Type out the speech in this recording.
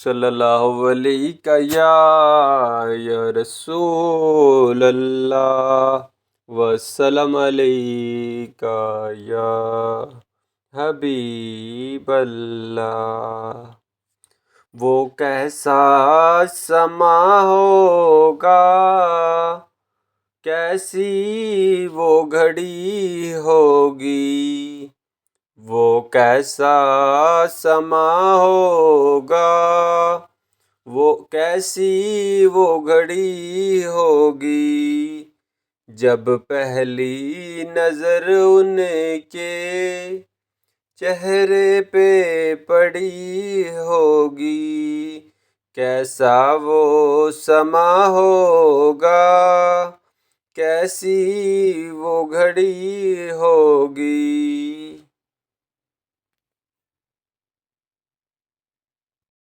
सल्लल्लाहु अलैका या रसूल अल्लाह वसल्लम अलैका या हबीब अल्लाह। वो कैसा समा होगा, कैसी वो घड़ी होगी। वो कैसा समा होगा, वो कैसी वो घड़ी होगी। जब पहली नजर उनके चेहरे पे पड़ी होगी। कैसा वो समा होगा, कैसी वो घड़ी होगी।